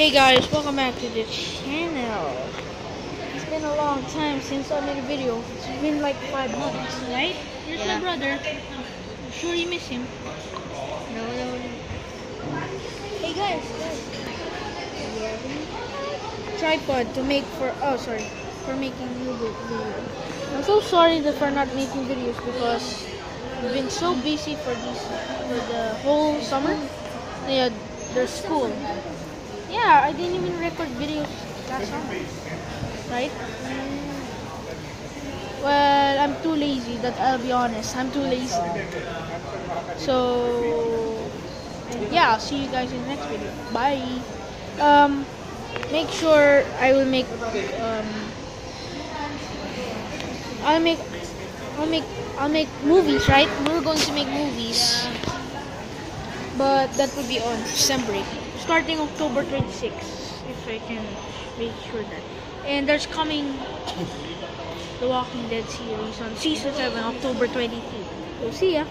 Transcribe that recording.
Hey guys, welcome back to the channel. It's been a long time since I made a video. It's been like 5 months, right? Here's my brother. I'm sure you miss him. No. Hey guys. Tripod to make for making new video. I'm so sorry for not making videos because we've been so busy for the whole summer. Yeah, there's school. Yeah, I didn't even record videos last summer, right? Well, I'm too lazy. I'll be honest. I'm too lazy. So yeah, I'll see you guys in the next video. Bye. Make sure I will make I'll make movies, right? We're going to make movies, but that will be on December 8th, starting October 26th, if I can make sure that. And there's coming The Walking Dead series on season 7, October 23rd. So see ya.